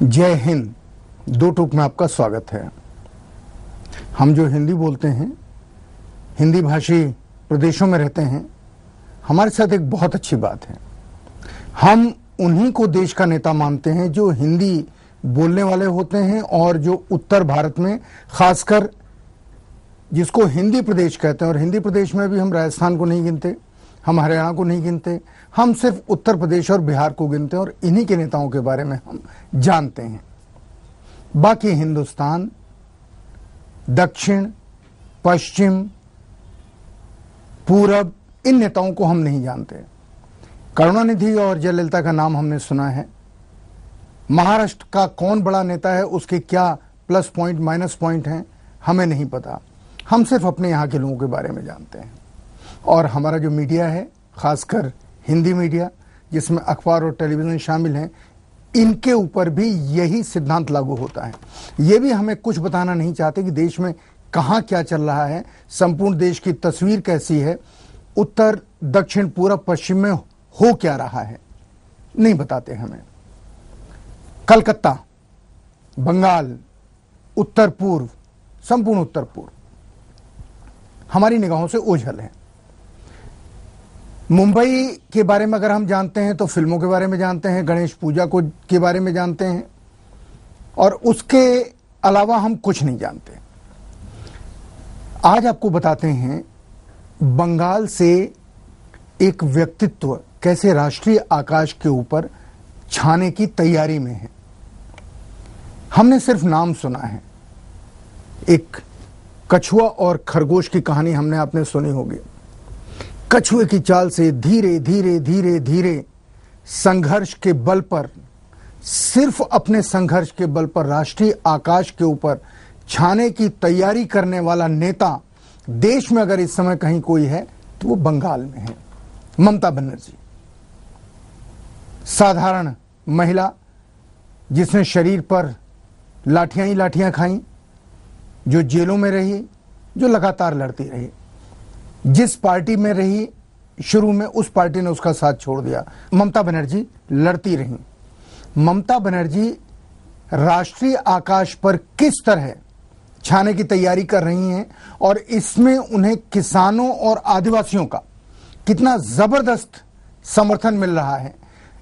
जय हिंद। दो टूक में आपका स्वागत है। हम जो हिंदी बोलते हैं, हिंदी भाषी प्रदेशों में रहते हैं, हमारे साथ एक बहुत अच्छी बात है। हम उन्हीं को देश का नेता मानते हैं जो हिंदी बोलने वाले होते हैं और जो उत्तर भारत में, खासकर जिसको हिंदी प्रदेश कहते हैं, और हिंदी प्रदेश में भी हम राजस्थान को नहीं गिनते, हम हरियाणा को नहीं गिनते, हम सिर्फ उत्तर प्रदेश और बिहार को गिनते हैं और इन्हीं के नेताओं के बारे में हम जानते हैं। बाकी हिंदुस्तान, दक्षिण, पश्चिम, पूरब, इन नेताओं को हम नहीं जानते। करुणानिधि और जयललिता का नाम हमने सुना है। महाराष्ट्र का कौन बड़ा नेता है, उसके क्या प्लस पॉइंट माइनस पॉइंट हैं, हमें नहीं पता। हम सिर्फ अपने यहाँ के लोगों के बारे में जानते हैं। और हमारा जो मीडिया है, खासकर हिंदी मीडिया जिसमें अखबार और टेलीविजन शामिल हैं, इनके ऊपर भी यही सिद्धांत लागू होता है। ये भी हमें कुछ बताना नहीं चाहते कि देश में कहाँ क्या चल रहा है, संपूर्ण देश की तस्वीर कैसी है, उत्तर, दक्षिण, पूरब, पश्चिम में हो क्या रहा है, नहीं बताते हमें। कलकत्ता, बंगाल, उत्तर पूर्व, संपूर्ण उत्तर पूर्व हमारी निगाहों से ओझल है। मुंबई के बारे में अगर हम जानते हैं तो फिल्मों के बारे में जानते हैं, गणेश पूजा को के बारे में जानते हैं, और उसके अलावा हम कुछ नहीं जानते। आज आपको बताते हैं बंगाल से एक व्यक्तित्व कैसे राष्ट्रीय आकाश के ऊपर छाने की तैयारी में है। हमने सिर्फ नाम सुना है। एक कछुआ और खरगोश की कहानी हमने आपने सुनी होगी। कछुए की चाल से धीरे धीरे धीरे धीरे संघर्ष के बल पर, सिर्फ अपने संघर्ष के बल पर राष्ट्रीय आकाश के ऊपर छाने की तैयारी करने वाला नेता देश में अगर इस समय कहीं कोई है तो वो बंगाल में है, ममता बनर्जी। साधारण महिला जिसने शरीर पर लाठियां ही लाठियां खाई, जो जेलों में रही, जो लगातार लड़ती रही, जिस पार्टी में रही शुरू में उस पार्टी ने उसका साथ छोड़ दिया। ममता बनर्जी लड़ती रही। ममता बनर्जी राष्ट्रीय आकाश पर किस तरह छाने की तैयारी कर रही हैं और इसमें उन्हें किसानों और आदिवासियों का कितना जबरदस्त समर्थन मिल रहा है,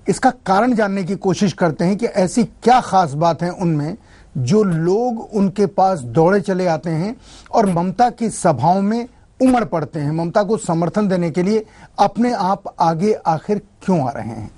इसका कारण जानने की कोशिश करते हैं कि ऐसी क्या खास बात है उनमें जो लोग उनके पास दौड़े चले आते हैं और ममता की सभाओं में उमड़ पड़ते हैं, ममता को समर्थन देने के लिए अपने आप आगे आखिर क्यों आ रहे हैं।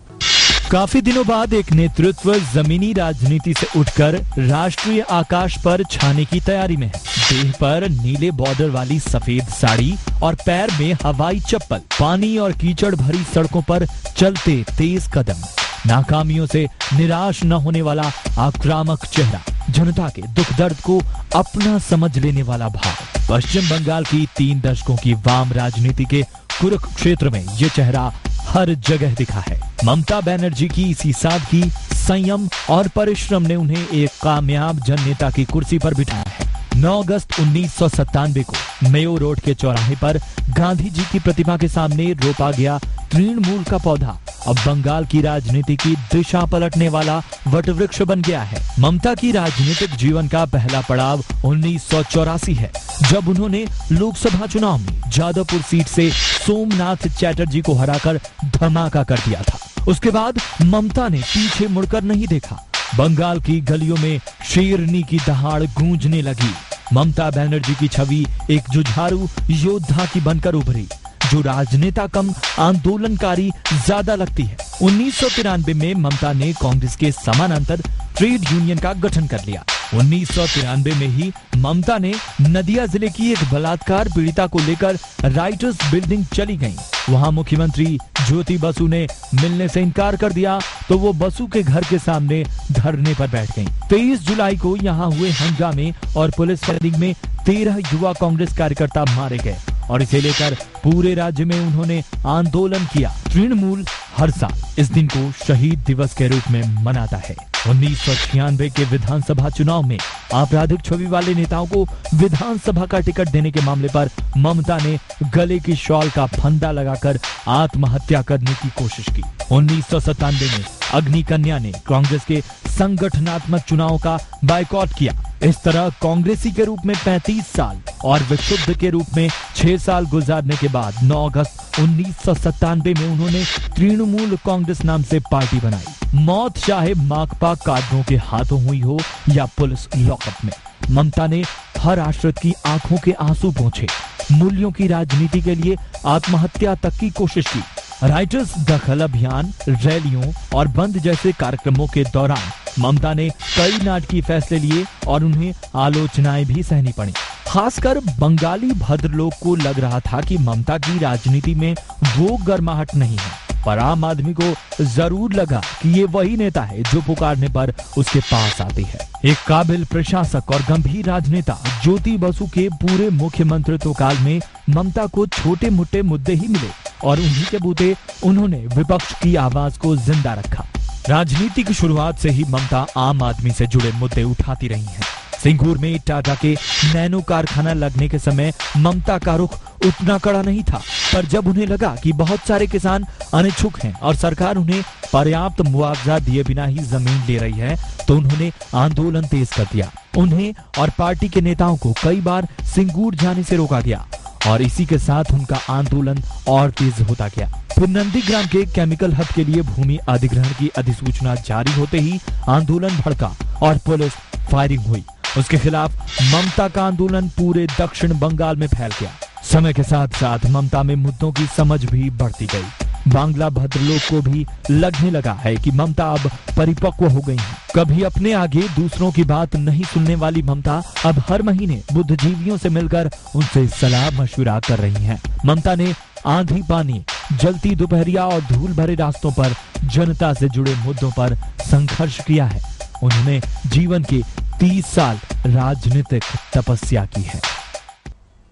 काफी दिनों बाद एक नेतृत्व जमीनी राजनीति से उठकर राष्ट्रीय आकाश पर छाने की तैयारी में है। देह पर नीले बॉर्डर वाली सफेद साड़ी और पैर में हवाई चप्पल, पानी और कीचड़ भरी सड़कों पर चलते तेज कदम, नाकामियों से निराश न होने वाला आक्रामक चेहरा, जनता के दुख दर्द को अपना समझ लेने वाला भाव। पश्चिम बंगाल की 3 दशकों की वाम राजनीति के कुरुक्षेत्र में ये चेहरा हर जगह दिखा है। ममता बनर्जी की इसी सादगी, संयम और परिश्रम ने उन्हें एक कामयाब जननेता की कुर्सी पर बिठाया है। 9 अगस्त 1997 को मेयो रोड के चौराहे पर गांधी जी की प्रतिमा के सामने रोपा गया तृणमूल का पौधा अब बंगाल की राजनीति की दिशा पलटने वाला वटवृक्ष बन गया है। ममता की राजनीतिक जीवन का पहला पड़ाव 1984 है, जब उन्होंने लोकसभा चुनाव में जादवपुर सीट से सोमनाथ चैटर्जी को हराकर धमाका कर दिया था। उसके बाद ममता ने पीछे मुड़कर नहीं देखा। बंगाल की गलियों में शेरनी की दहाड़ गूंजने लगी। ममता बनर्जी की छवि एक जुझारू योद्धा की बनकर उभरी, जो राजनेता कम आंदोलनकारी ज्यादा लगती है। 1993 में ममता ने कांग्रेस के समानांतर ट्रेड यूनियन का गठन कर लिया। 1993 में ही ममता ने नदिया जिले की एक बलात्कार पीड़िता को लेकर राइटर्स बिल्डिंग चली गईं। वहां मुख्यमंत्री ज्योति बसु ने मिलने से इनकार कर दिया तो वो बसु के घर के सामने धरने पर बैठ गईं। 23 जुलाई को यहां हुए हंगामे और पुलिस फायरिंग में 13 युवा कांग्रेस कार्यकर्ता मारे गए और इसे लेकर पूरे राज्य में उन्होंने आंदोलन किया। तृणमूल हर साल इस दिन को शहीद दिवस के रूप में मनाता है। 1996 के विधानसभा चुनाव में आपराधिक छवि वाले नेताओं को विधानसभा का टिकट देने के मामले पर ममता ने गले की शॉल का फंदा लगाकर आत्महत्या करने की कोशिश की। 1997 में अग्नि कन्या ने कांग्रेस के संगठनात्मक चुनाव का बायकॉट किया। इस तरह कांग्रेसी के रूप में 35 साल और विक्षुब्ध के रूप में 6 साल गुजारने के बाद 9 अगस्त 1997 में उन्होंने तृणमूल कांग्रेस नाम से पार्टी बनाई। मौत चाहे माकपा काडरों के हाथों हुई हो या पुलिस लॉकअप में, ममता ने हर आश्रित की आंखों के आंसू पोंछे, मूल्यों की राजनीति के लिए आत्महत्या तक की कोशिश की। राइटर्स दखल अभियान, रैलियों और बंद जैसे कार्यक्रमों के दौरान ममता ने कई नाटकीय फैसले लिए और उन्हें आलोचनाएं भी सहनी पड़ी। खासकर बंगाली भद्रलोक को लग रहा था कि ममता की राजनीति में वो गर्माहट नहीं है, पर आम आदमी को जरूर लगा कि ये वही नेता है जो पुकारने पर उसके पास आती है। एक काबिल प्रशासक और गंभीर राजनेता ज्योति बसु के पूरे मुख्यमंत्रित्व काल में ममता को छोटे मोटे मुद्दे ही मिले और उन्हीं के बूते उन्होंने विपक्ष की आवाज को जिंदा रखा। राजनीति की शुरुआत से ही ममता आम आदमी से जुड़े मुद्दे उठाती रही हैं। सिंगूर में टाटा के नैनो कारखाना लगने के समय ममता का रुख उतना कड़ा नहीं था, पर जब उन्हें लगा कि बहुत सारे किसान अनिच्छुक हैं और सरकार उन्हें पर्याप्त मुआवजा दिए बिना ही जमीन ले रही है, तो उन्होंने आंदोलन तेज कर दिया। उन्हें और पार्टी के नेताओं को कई बार सिंगूर जाने से रोका गया और इसी के साथ उनका आंदोलन और तेज होता गया। फिर नंदीग्राम के केमिकल हब के लिए भूमि अधिग्रहण की अधिसूचना जारी होते ही आंदोलन भड़का और पुलिस फायरिंग हुई। उसके खिलाफ ममता का आंदोलन पूरे दक्षिण बंगाल में फैल गया। समय के साथ साथ ममता में मुद्दों की समझ भी बढ़ती गई। बांग्ला भद्रलोक को भी लगने लगा है कि ममता अब परिपक्व हो गई है। कभी अपने आगे दूसरों की बात नहीं सुनने वाली ममता अब हर महीने बुद्धिजीवियों से मिलकर उनसे सलाह मशविरा कर रही हैं। ममता ने आंधी पानी, जलती दोपहरिया और धूल भरे रास्तों पर जनता से जुड़े मुद्दों पर संघर्ष किया है। उन्होंने जीवन के 30 साल राजनीतिक तपस्या की है।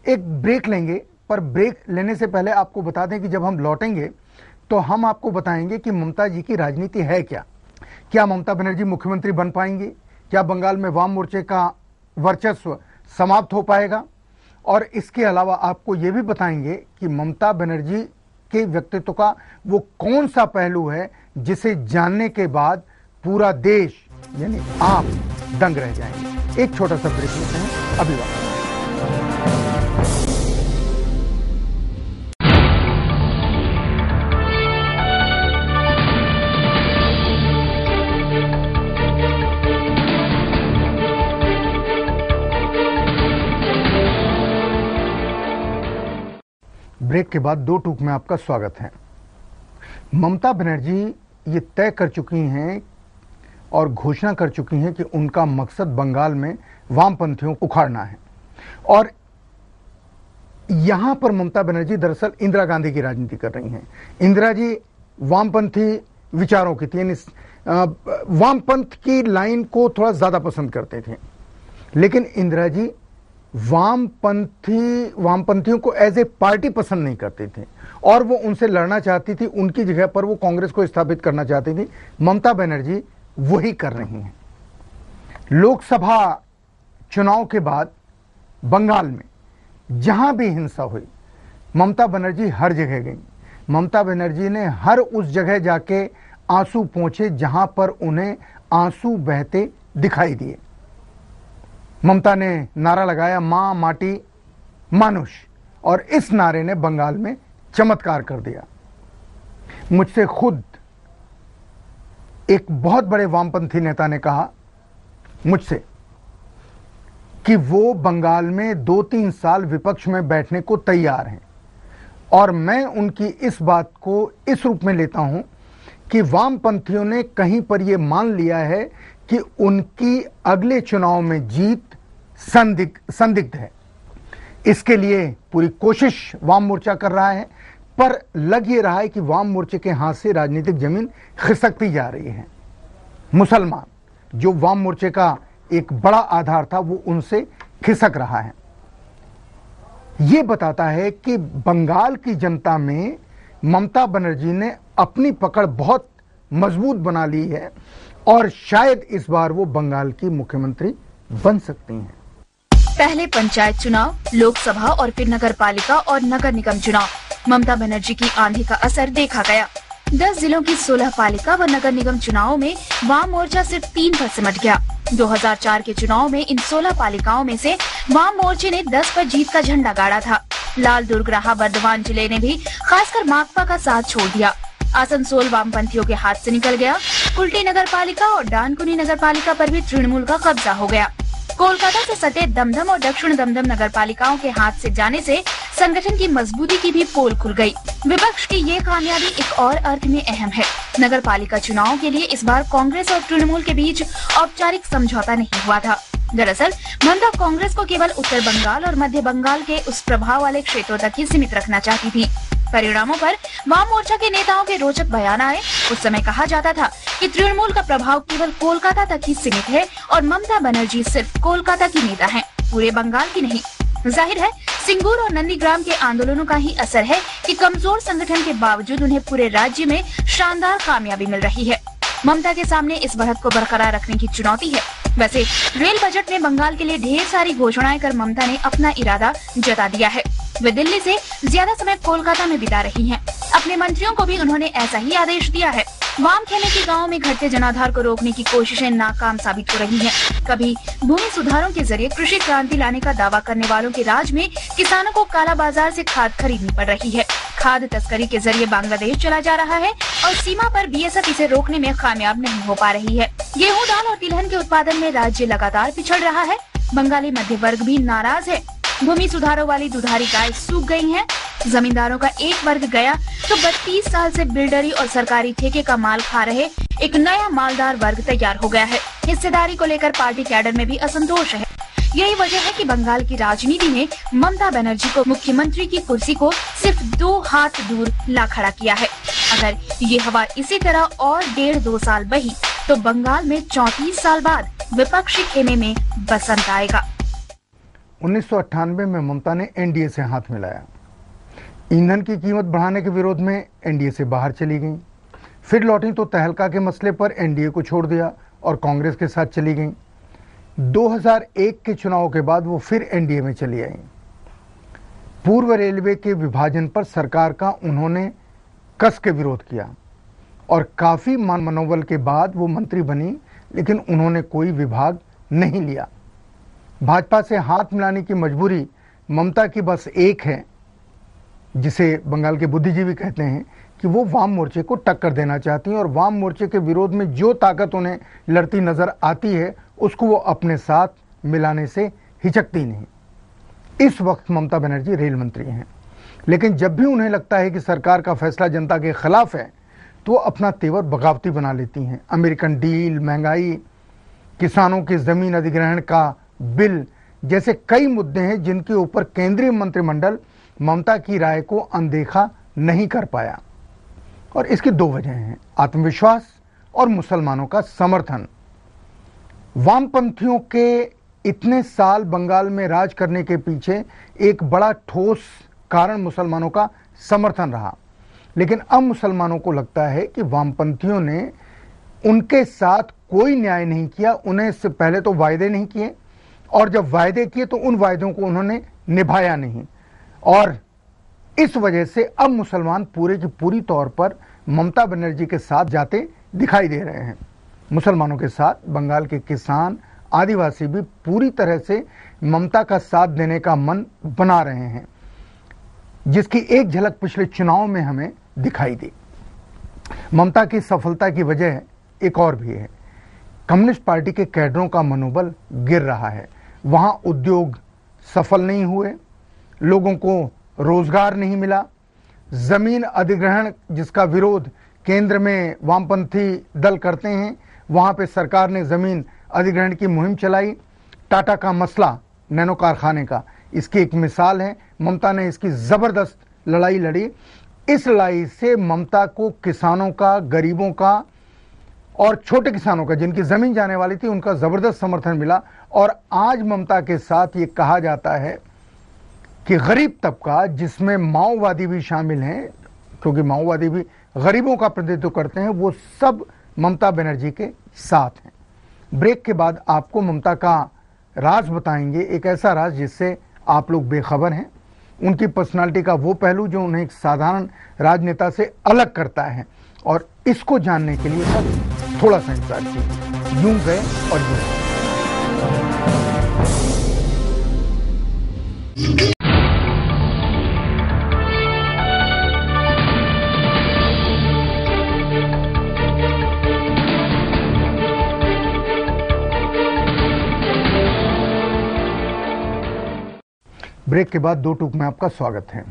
एक ब्रेक लेंगे, पर ब्रेक लेने से पहले आपको बता दें कि जब हम लौटेंगे तो हम आपको बताएंगे कि ममता जी की राजनीति है क्या। क्या ममता बनर्जी मुख्यमंत्री बन पाएंगी? क्या बंगाल में वाम मोर्चे का वर्चस्व समाप्त हो पाएगा? और इसके अलावा आपको यह भी बताएंगे कि ममता बनर्जी के व्यक्तित्व का वो कौन सा पहलू है जिसे जानने के बाद पूरा देश यानी आप दंग रह जाएंगे। एक छोटा सा ब्रेक लेते हैं, अभी वापस। ब्रेक के बाद 2 टूक में आपका स्वागत है। ममता बनर्जी ये तय कर चुकी हैं और घोषणा कर चुकी हैं कि उनका मकसद बंगाल में वामपंथियों को उखाड़ना है। और यहां पर ममता बनर्जी दरअसल इंदिरा गांधी की राजनीति कर रही हैं। इंदिरा जी वामपंथी विचारों की थी, यानी वामपंथ की लाइन को थोड़ा ज्यादा पसंद करते थे, लेकिन इंदिरा जी वामपंथियों को एज ए पार्टी पसंद नहीं करते थे और वो उनसे लड़ना चाहती थी। उनकी जगह पर वो कांग्रेस को स्थापित करना चाहती थी। ममता बनर्जी वही कर रही हैं। लोकसभा चुनाव के बाद बंगाल में जहां भी हिंसा हुई, ममता बनर्जी हर जगह गई। ममता बनर्जी ने हर उस जगह जाके आंसू पोंछे जहां पर उन्हें आंसू बहते दिखाई दिए। ममता ने नारा लगाया, मां माटी मानुष, और इस नारे ने बंगाल में चमत्कार कर दिया। मुझसे खुद एक बहुत बड़े वामपंथी नेता ने कहा मुझसे कि वो बंगाल में 2-3 साल विपक्ष में बैठने को तैयार हैं, और मैं उनकी इस बात को इस रूप में लेता हूं कि वामपंथियों ने कहीं पर यह मान लिया है कि उनकी अगले चुनाव में जीत संदिग्ध है। इसके लिए पूरी कोशिश वाम मोर्चा कर रहा है, पर लग ये रहा है कि वाम मोर्चे के हाथ से राजनीतिक जमीन खिसकती जा रही है। मुसलमान जो वाम मोर्चे का एक बड़ा आधार था, वो उनसे खिसक रहा है। यह बताता है कि बंगाल की जनता में ममता बनर्जी ने अपनी पकड़ बहुत मजबूत बना ली है और शायद इस बार वो बंगाल की मुख्यमंत्री बन सकती हैं। पहले पंचायत चुनाव, लोकसभा और फिर नगर पालिका और नगर निगम चुनाव, ममता बनर्जी की आंधी का असर देखा गया। 10 जिलों की 16 पालिका व नगर निगम चुनावों में वाम मोर्चा सिर्फ 3 पर सिमट गया। 2004 के चुनाव में इन 16 पालिकाओं में से वाम मोर्चे ने 10 पर जीत का झंडा गाड़ा था। लाल दुर्गराहा बर्धमान जिले ने भी खासकर माकपा का साथ छोड़ दिया। आसनसोल वामपंथियों के हाथ से निकल गया। कुल्टी नगर पालिका और डानकुनी नगर पालिका पर भी तृणमूल का कब्जा हो गया। कोलकाता से सटे दमदम और दक्षिण दमदम नगर पालिकाओं के हाथ से जाने से संगठन की मजबूती की भी पोल खुल गई। विपक्ष की ये कामयाबी एक और अर्थ में अहम है। नगर पालिका चुनाव के लिए इस बार कांग्रेस और तृणमूल के बीच औपचारिक समझौता नहीं हुआ था। दरअसल ममता कांग्रेस को केवल उत्तर बंगाल और मध्य बंगाल के उस प्रभाव वाले क्षेत्रों तक ही सीमित रखना चाहती थी। परिणामों पर वाम मोर्चा के नेताओं के रोचक बयान आए। उस समय कहा जाता था कि तृणमूल का प्रभाव केवल कोलकाता तक ही सीमित है और ममता बनर्जी सिर्फ कोलकाता की नेता हैं, पूरे बंगाल की नहीं। जाहिर है सिंगूर और नंदीग्राम के आंदोलनों का ही असर है कि कमजोर संगठन के बावजूद उन्हें पूरे राज्य में शानदार कामयाबी मिल रही है। ममता के सामने इस बढ़त को बरकरार रखने की चुनौती है। वैसे रेल बजट में बंगाल के लिए ढेर सारी घोषणाएं कर ममता ने अपना इरादा जता दिया है। वे दिल्ली से ज्यादा समय कोलकाता में बिता रही हैं। अपने मंत्रियों को भी उन्होंने ऐसा ही आदेश दिया है। वाम खेमे के गांवों में घटते जनाधार को रोकने की कोशिशें नाकाम साबित हो रही हैं। कभी भूमि सुधारों के जरिए कृषि क्रांति लाने का दावा करने वालों के राज में किसानों को काला बाजार से खाद खरीदनी पड़ रही है। खाद तस्करी के जरिए बांग्लादेश चला जा रहा है और सीमा पर बीएसएफ इसे रोकने में कामयाब नहीं हो पा रही है। गेहूं, दाल और तिलहन के उत्पादन में राज्य लगातार पिछड़ रहा है। बंगाली मध्य वर्ग भी नाराज है। भूमि सुधारों वाली दुधारी गाय सूख गई हैं। जमींदारों का एक वर्ग गया तो 32 साल से बिल्डरी और सरकारी ठेके का माल खा रहे एक नया मालदार वर्ग तैयार हो गया है। हिस्सेदारी को लेकर पार्टी कैडर में भी असंतोष है। यही वजह है कि बंगाल की राजनीति ने ममता बनर्जी को मुख्यमंत्री की कुर्सी को सिर्फ 2 हाथ दूर ला खड़ा किया है। अगर ये हवा इसी तरह और 1.5-2 साल बही तो बंगाल में 34 साल बाद विपक्षी खेमे में बसंत आएगा। 1998 में ममता ने एनडीए से हाथ मिलाया। ईंधन की कीमत बढ़ाने के विरोध में एनडीए से बाहर चली गईं। फिर लौटी तो तहलका के मसले पर एनडीए को छोड़ दिया और कांग्रेस के साथ चली गईं। 2001 के चुनाव के बाद वो फिर एनडीए में चली आईं। पूर्व रेलवे के विभाजन पर सरकार का उन्होंने कस के विरोध किया और काफी मनोबल के बाद वो मंत्री बनी, लेकिन उन्होंने कोई विभाग नहीं लिया। भाजपा से हाथ मिलाने की मजबूरी ममता की बस एक है, जिसे बंगाल के बुद्धिजीवी कहते हैं कि वो वाम मोर्चे को टक्कर देना चाहती हैं और वाम मोर्चे के विरोध में जो ताकत उन्हें लड़ती नजर आती है उसको वो अपने साथ मिलाने से हिचकती नहीं। इस वक्त ममता बनर्जी रेल मंत्री हैं, लेकिन जब भी उन्हें लगता है कि सरकार का फैसला जनता के खिलाफ है तो वो अपना तेवर बगावती बना लेती हैं। अमेरिकन डील, महंगाई, किसानों की जमीन अधिग्रहण का बिल जैसे कई मुद्दे हैं जिनके ऊपर केंद्रीय मंत्रिमंडल ममता की राय को अनदेखा नहीं कर पाया। और इसकी 2 वजह हैं, आत्मविश्वास और मुसलमानों का समर्थन। वामपंथियों के इतने साल बंगाल में राज करने के पीछे एक बड़ा ठोस कारण मुसलमानों का समर्थन रहा, लेकिन अब मुसलमानों को लगता है कि वामपंथियों ने उनके साथ कोई न्याय नहीं किया। उन्हें इससे पहले तो वायदे नहीं किए और जब वायदे किए तो उन वायदों को उन्होंने निभाया नहीं, और इस वजह से अब मुसलमान पूरे की पूरी तौर पर ममता बनर्जी के साथ जाते दिखाई दे रहे हैं। मुसलमानों के साथ बंगाल के किसान, आदिवासी भी पूरी तरह से ममता का साथ देने का मन बना रहे हैं, जिसकी एक झलक पिछले चुनाव में हमें दिखाई दी। ममता की सफलता की वजह एक और भी है। कम्युनिस्ट पार्टी के कैडरों का मनोबल गिर रहा है। वहां उद्योग सफल नहीं हुए, लोगों को रोजगार नहीं मिला। जमीन अधिग्रहण जिसका विरोध केंद्र में वामपंथी दल करते हैं, वहां पे सरकार ने जमीन अधिग्रहण की मुहिम चलाई। टाटा का मसला नैनो कारखाने का इसकी एक मिसाल है। ममता ने इसकी जबरदस्त लड़ाई लड़ी। इस लड़ाई से ममता को किसानों का, गरीबों का और छोटे किसानों का, जिनकी जमीन जाने वाली थी, उनका जबरदस्त समर्थन मिला। और आज ममता के साथ ये कहा जाता है कि गरीब तबका, जिसमें माओवादी भी शामिल हैं, क्योंकि माओवादी भी गरीबों का प्रतिनिधित्व करते हैं, वो सब ममता बनर्जी के साथ हैं। ब्रेक के बाद आपको ममता का राज बताएंगे, एक ऐसा राज जिससे आप लोग बेखबर हैं। उनकी पर्सनालिटी का वो पहलू जो उन्हें एक साधारण राजनेता से अलग करता है, और इसको जानने के लिए बस थोड़ा सा इंतजार कीजिए। यूं गए और यूं गए। ब्रेक के बाद दो टूक में आपका स्वागत है।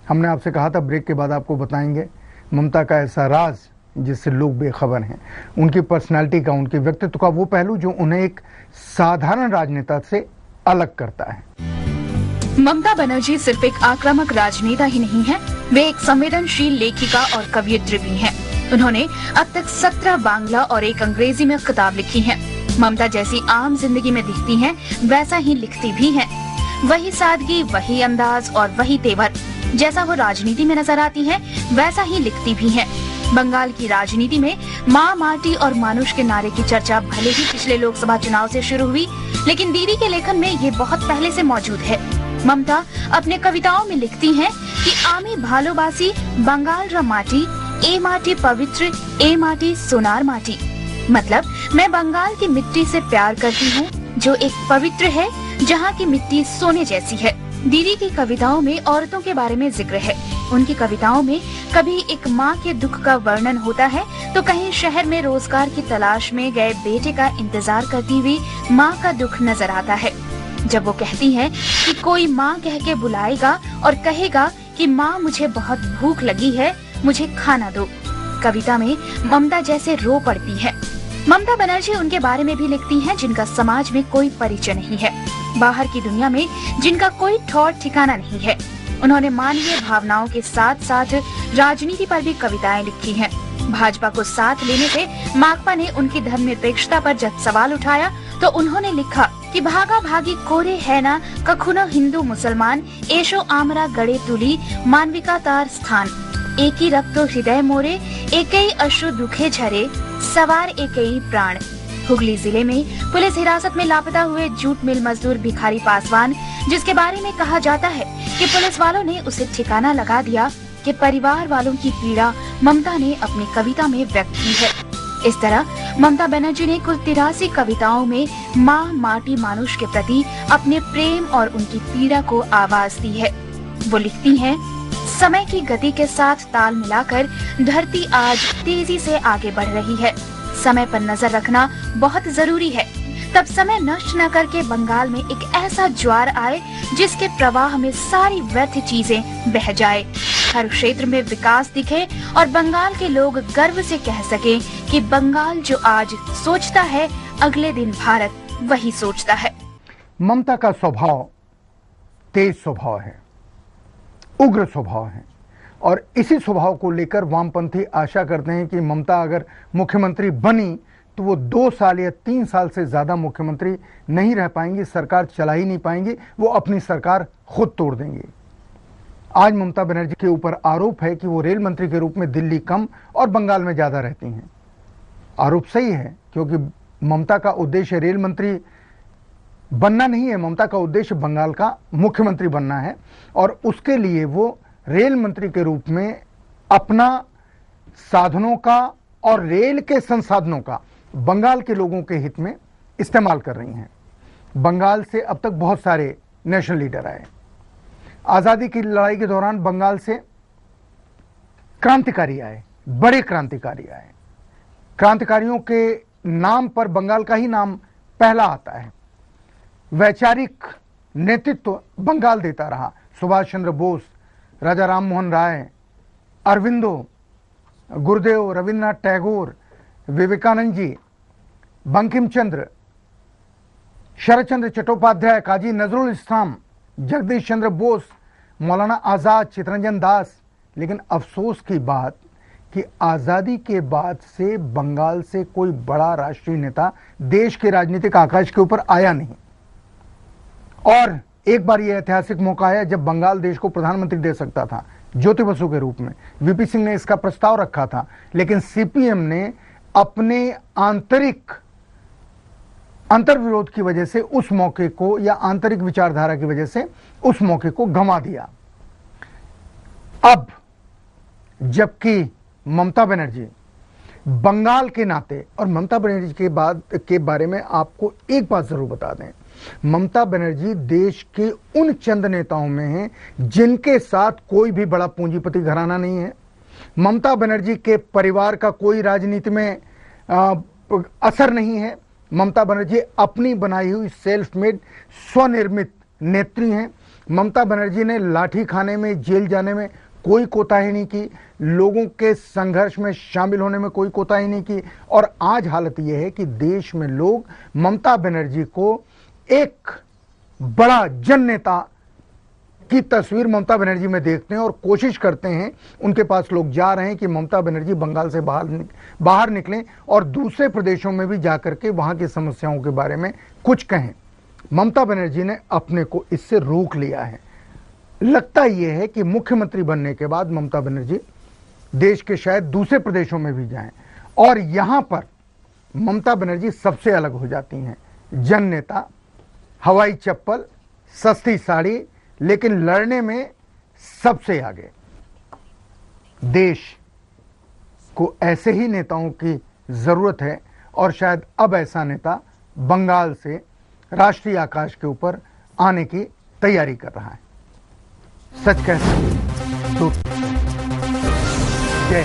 हमने आपसे कहा था ब्रेक के बाद आपको बताएंगे ममता का ऐसा राज जिससे लोग बेखबर हैं, उनकी पर्सनालिटी का, उनके व्यक्तित्व का वो पहलू जो उन्हें एक साधारण राजनेता से अलग करता है। ममता बनर्जी सिर्फ एक आक्रामक राजनेता ही नहीं है, वे एक संवेदनशील लेखिका और कवयित्री भी हैं। उन्होंने अब तक 17 बांग्ला और एक अंग्रेजी में किताब लिखी हैं। ममता जैसी आम जिंदगी में दिखती हैं, वैसा ही लिखती भी हैं। वही सादगी, वही अंदाज और वही तेवर, जैसा वो राजनीति में नजर आती है वैसा ही लिखती भी हैं। बंगाल की राजनीति में माँ, माटी और मानुष के नारे की चर्चा भले ही पिछले लोकसभा चुनाव से शुरू हुई, लेकिन दीदी के लेखन में ये बहुत पहले से मौजूद है। ममता अपने कविताओं में लिखती हैं कि आमी भालोबासी बंगाल रा माटी, ए माटी पवित्र, ए माटी सोनार माटी। मतलब मैं बंगाल की मिट्टी से प्यार करती हूँ जो एक पवित्र है, जहाँ की मिट्टी सोने जैसी है। दीदी की कविताओं में औरतों के बारे में जिक्र है। उनकी कविताओं में कभी एक माँ के दुख का वर्णन होता है तो कहीं शहर में रोजगार की तलाश में गए बेटे का इंतजार करती हुई माँ का दुख नजर आता है। जब वो कहती है कि कोई माँ कह के बुलाएगा और कहेगा कि माँ मुझे बहुत भूख लगी है, मुझे खाना दो, कविता में ममता जैसे रो पड़ती है। ममता बनर्जी उनके बारे में भी लिखती हैं जिनका समाज में कोई परिचय नहीं है, बाहर की दुनिया में जिनका कोई ठौर ठिकाना नहीं है। उन्होंने मानवीय भावनाओं के साथ साथ राजनीति पर भी कविताएं लिखी हैं। भाजपा को साथ लेने से माकपा ने उनकी धर्मनिरपेक्षता पर जब सवाल उठाया तो उन्होंने लिखा कि भागा भागी कोरे है ना कखुनो हिंदू मुसलमान, एशो आमरा गड़े तुली मानविका तार स्थान, एक ही रक्तो हृदय मोरे, एक ही अश्रु दुखे झरे, सवार एक ही प्राण। हुगली जिले में पुलिस हिरासत में लापता हुए जूट मिल मजदूर भिखारी पासवान, जिसके बारे में कहा जाता है कि पुलिस वालों ने उसे ठिकाना लगा दिया कि परिवार वालों की पीड़ा ममता ने अपनी कविता में व्यक्त की है। इस तरह ममता बनर्जी ने कुल 83 कविताओं में माँ, माटी, मानुष के प्रति अपने प्रेम और उनकी पीड़ा को आवाज दी है। वो लिखती हैं, समय की गति के साथ ताल मिलाकर धरती आज तेजी से आगे बढ़ रही है। समय पर नजर रखना बहुत जरूरी है। तब समय नष्ट न करके बंगाल में एक ऐसा ज्वार आए जिसके प्रवाह में सारी व्यर्थ चीजें बह जाए, हर क्षेत्र में विकास दिखे और बंगाल के लोग गर्व से कह सके कि बंगाल जो आज सोचता है अगले दिन भारत वही सोचता है। ममता का स्वभाव तेज स्वभाव है, उग्र स्वभाव है और इसी स्वभाव को लेकर वामपंथी आशा करते हैं कि ममता अगर मुख्यमंत्री बनी तो वो 2 साल या 3 साल से ज्यादा मुख्यमंत्री नहीं रह पाएंगी, सरकार चला ही नहीं पाएंगी, वो अपनी सरकार खुद तोड़ देंगे। आज ममता बनर्जी के ऊपर आरोप है कि वो रेल मंत्री के रूप में दिल्ली कम और बंगाल में ज्यादा रहती हैं। आरोप सही है क्योंकि ममता का उद्देश्य रेल मंत्री बनना नहीं है, ममता का उद्देश्य बंगाल का मुख्यमंत्री बनना है और उसके लिए वो रेल मंत्री के रूप में अपना साधनों का और रेल के संसाधनों का बंगाल के लोगों के हित में इस्तेमाल कर रही हैं। बंगाल से अब तक बहुत सारे नेशनल लीडर आए। आजादी की लड़ाई के दौरान बंगाल से क्रांतिकारी आए, बड़े क्रांतिकारी आए। क्रांतिकारियों के नाम पर बंगाल का ही नाम पहला आता है। वैचारिक नेतृत्व बंगाल देता रहा। सुभाष चंद्र बोस, राजा राम मोहन राय, अरविंदो, गुरुदेव, रविन्द्रनाथ टैगोर, विवेकानंद जी, बंकिम चंद्र, शरद चंद्र चट्टोपाध्याय, काजी नजरुल इस्लाम, जगदीश चंद्र बोस, मौलाना आजाद, चित्तरंजन दास। लेकिन अफसोस की बात कि आजादी के बाद से बंगाल से कोई बड़ा राष्ट्रीय नेता देश के राजनीतिक आकाश के ऊपर आया नहीं। और एक बार यह ऐतिहासिक मौका आया जब बंगाल देश को प्रधानमंत्री दे सकता था, ज्योति बसु के रूप में। वीपी सिंह ने इसका प्रस्ताव रखा था, लेकिन सीपीएम ने अपने आंतरिक अंतर्विरोध की वजह से उस मौके को, या आंतरिक विचारधारा की वजह से उस मौके को गंवा दिया। अब जबकि ममता बनर्जी बंगाल के नाते, और ममता बनर्जी के बारे में आपको एक बात जरूर बता दें, ममता बनर्जी देश के उन चंद नेताओं में हैं जिनके साथ कोई भी बड़ा पूंजीपति घराना नहीं है। ममता बनर्जी के परिवार का कोई राजनीति में असर नहीं है। ममता बनर्जी अपनी बनाई हुई सेल्फ मेड स्वनिर्मित नेत्री हैं। ममता बनर्जी ने लाठी खाने में, जेल जाने में कोई कोताही नहीं की, लोगों के संघर्ष में शामिल होने में कोई कोताही नहीं की। और आज हालत यह है कि देश में लोग ममता बनर्जी को एक बड़ा जन नेता की तस्वीर ममता बनर्जी में देखते हैं और कोशिश करते हैं, उनके पास लोग जा रहे हैं कि ममता बनर्जी बंगाल से बाहर निकलें और दूसरे प्रदेशों में भी जाकर के वहां की समस्याओं के बारे में कुछ कहें। ममता बनर्जी ने अपने को इससे रोक लिया है। लगता यह है कि मुख्यमंत्री बनने के बाद ममता बनर्जी देश के शायद दूसरे प्रदेशों में भी जाएं और यहां पर ममता बनर्जी सबसे अलग हो जाती हैं। जन नेता, हवाई चप्पल, सस्ती साड़ी, लेकिन लड़ने में सबसे आगे। देश को ऐसे ही नेताओं की जरूरत है और शायद अब ऐसा नेता बंगाल से राष्ट्रीय आकाश के ऊपर आने की तैयारी कर रहा है। सच कहते हैं तो जय